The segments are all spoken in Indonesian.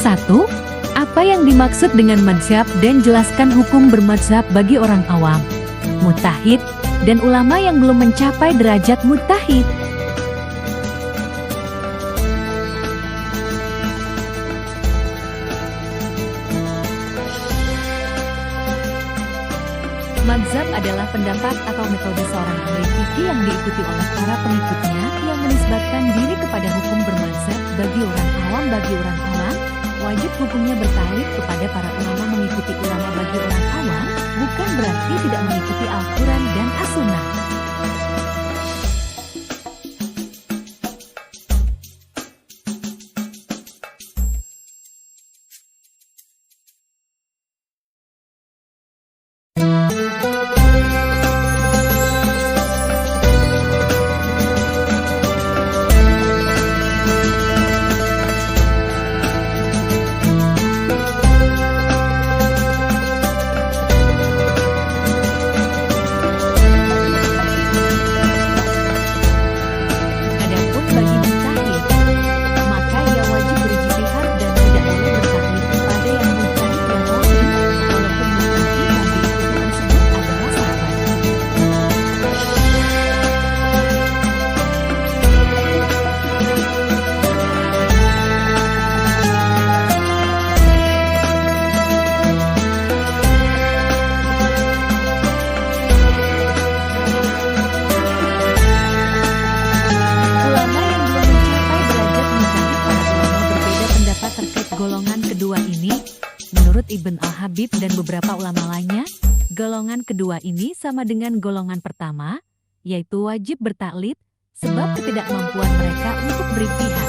1. Apa yang dimaksud dengan mazhab dan jelaskan hukum bermazhab bagi orang awam, mujtahid, dan ulama yang belum mencapai derajat mujtahid. Mazhab adalah pendapat atau metode seorang ahli fikih yang diikuti oleh para pengikutnya yang menisbatkan diri kepada hukum bermazhab bagi orang awam. Bagi orang awam, wajib hukumnya bertaklid kepada para ulama. Mengikuti ulama bagi orang awam bukan berarti tidak mengikuti Al-Quran dan As-Sunnah. Golongan kedua ini, menurut Ibn Al-Habib dan beberapa ulama lainnya, golongan kedua ini sama dengan golongan pertama, yaitu wajib bertaklid, sebab ketidakmampuan mereka untuk berijtihad.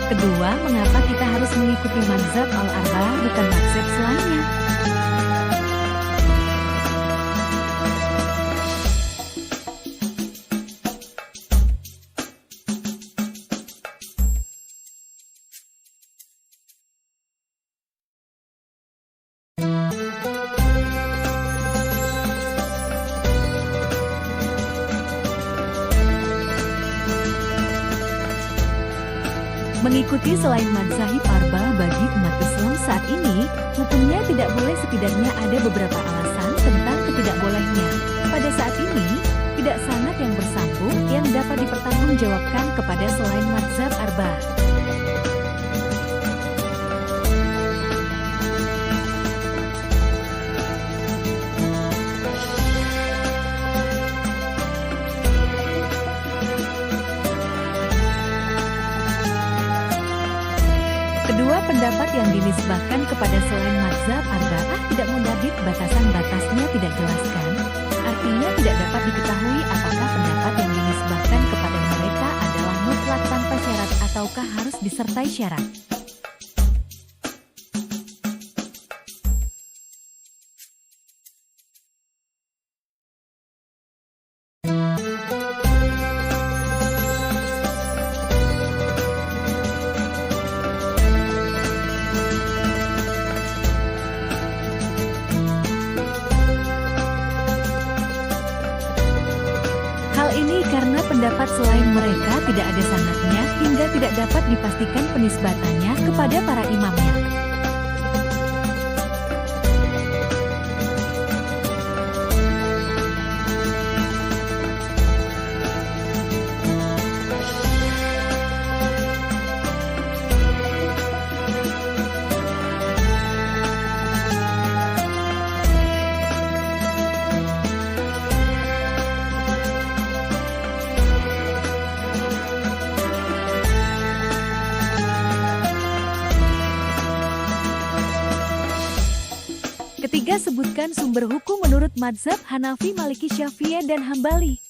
Kedua, mengapa kita harus mengikuti mazhab al-arba'ah bukan mazhab selainnya? Mengikuti selain mazhab arba'ah bagi umat Islam saat ini, hukumnya tidak boleh. Setidaknya ada beberapa alasan tentang ketidakbolehnya. Pada saat ini, tidak sanad yang bersambung yang dapat dipertanggungjawabkan kepada selain mazhab arba'ah. Kedua, pendapat yang dinisbahkan kepada selain mazhab arba'ah tidak mundabit, batasan-batasnya tidak jelaskan. Artinya tidak dapat diketahui apakah pendapat yang dinisbahkan kepada mereka adalah mutlak tanpa syarat ataukah harus disertai syarat. Ini karena pendapat selain mereka tidak ada sanadnya hingga tidak dapat dipastikan penisbatannya kepada para imamnya. Ketiga, sebutkan sumber hukum menurut mazhab Hanafi, Maliki, Syafi'i, dan Hambali.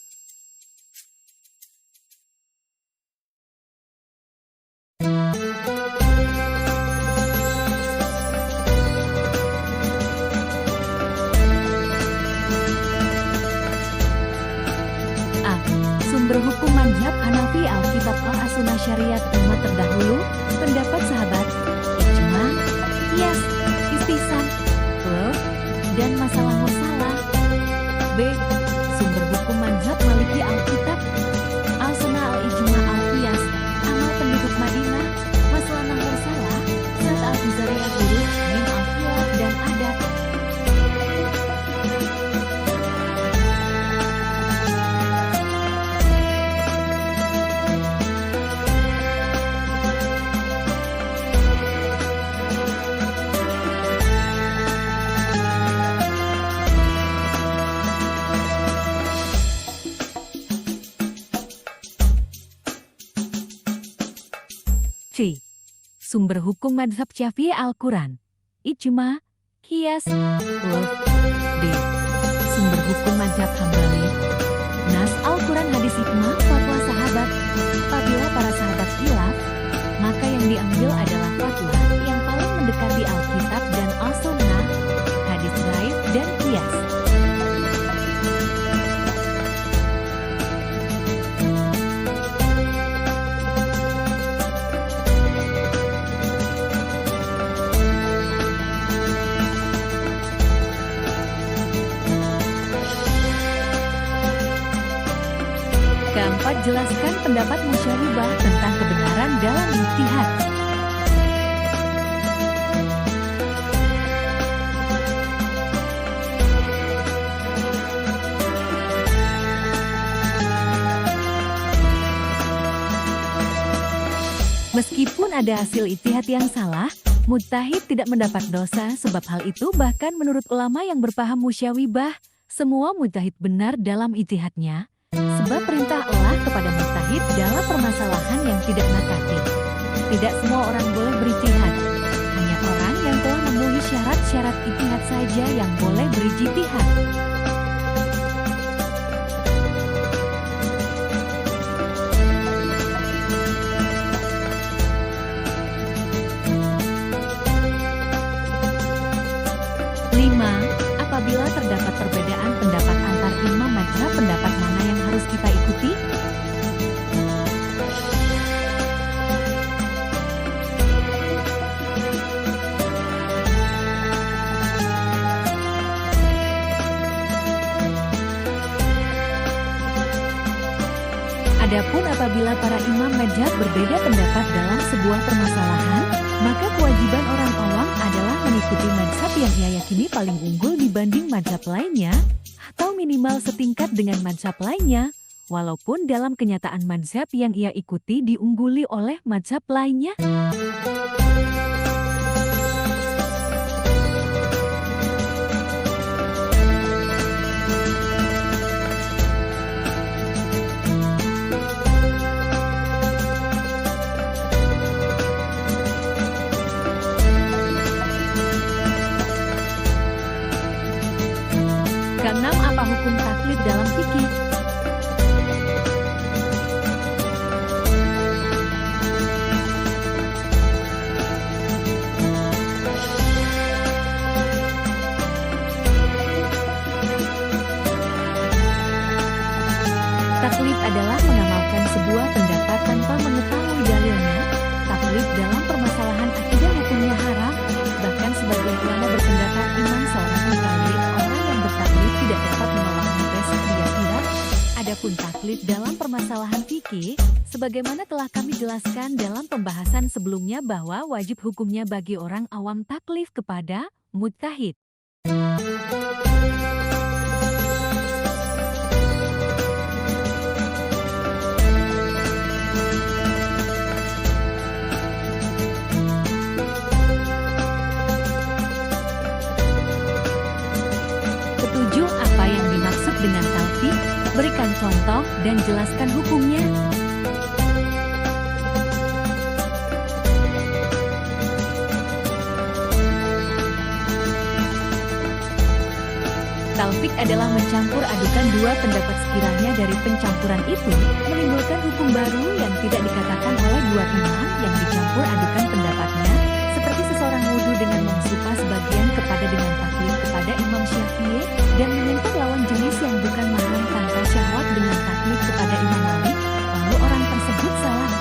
A. Sumber hukum mazhab Hanafi, Alkitab, As-Sunnah, Syariat umat terdahulu, pendapat sahabat, ijma, qiyas, istihsan, dan masalah mursalah. B. Sumber hukum mazhab Maliki, Alkitab, Al-Sunnah, Al-Ijma, Al-Qiyas, amal penduduk Madinah, masalah mursalah, Sa'd Al-Ghazali, Al-Huruf, Min Al-Khilaf, dan adat. C. Sumber hukum mazhab Syafi'i, Al-Quran, ijma, qiyas, waqf. D. Sumber hukum mazhab Hambali, nas Al-Quran, hadis, ijma, fatwa sahabat. Apabila para sahabat khilaf, maka yang diambil adalah fatwa yang paling mendekati Alkitab dan As-Sunnah, hadis dhaif, dan qiyas. Keempat, jelaskan pendapat musyawarah tentang kebenaran dalam ijtihad. Meskipun ada hasil ijtihad yang salah, mujtahid tidak mendapat dosa sebab hal itu bahkan menurut ulama yang berpaham musyawarah, semua mujtahid benar dalam ijtihadnya. Sebab perintah Allah kepada mujtahid dalam permasalahan yang tidak nakati. Tidak semua orang boleh berijtihad. Hanya orang yang telah memenuhi syarat-syarat ijtihad saja yang boleh berijtihad. Apabila terdapat perbedaan pendapat antar imam mazhab, pendapat mana yang harus kita ikuti? Adapun apabila para imam mazhab berbeda pendapat dalam sebuah permasalahan, maka kewajiban orang awam adalah mengikuti mazhab yang ia yakini paling unggul dibanding mazhab lainnya, atau minimal setingkat dengan mazhab lainnya, walaupun dalam kenyataan mazhab yang ia ikuti diungguli oleh mazhab lainnya. Keenam, apa hukum taklid dalam fikih? Taklid adalah mengamalkan sebuah pendapat tanpa mengetahui dalilnya. Taklid dalam permasalahan akidah hukumnya haram. Bahkan sebagian ulama berpendapat iman seorang mutaklid, orang yang bertaklid tidak dapat menolaknya besok dia tidak. Adapun taklid dalam permasalahan fikih, sebagaimana telah kami jelaskan dalam pembahasan sebelumnya bahwa wajib hukumnya bagi orang awam taklif kepada mujtahid. Ketujuh, apa yang dimaksud dengan talqih? Berikan contoh dan jelaskan hukumnya. adalah mencampur adukan dua pendapat sekiranya dari pencampuran itu menimbulkan hukum baru yang tidak dikatakan oleh dua imam yang dicampur adukan pendapatnya, seperti seseorang wudhu dengan mengsupa sebagian kepada dengan taklid kepada Imam Syafi'i dan menyentuh lawan jenis yang bukan mahram tanpa syahwat dengan taklid kepada Imam Malik, lalu orang tersebut salah.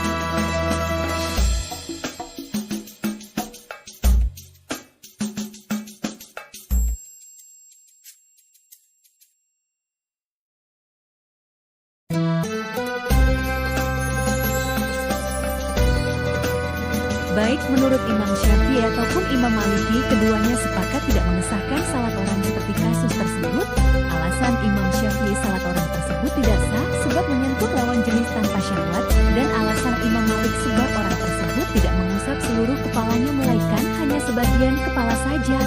Baik menurut Imam Syafi'i ataupun Imam Maliki, keduanya sepakat tidak mengesahkan salat orang seperti kasus tersebut. Alasan Imam Syafi'i salat orang tersebut tidak sah sebab menyentuh lawan jenis tanpa syahwat, dan alasan Imam Malik sebab orang tersebut tidak mengusap seluruh kepalanya melainkan hanya sebagian kepala saja.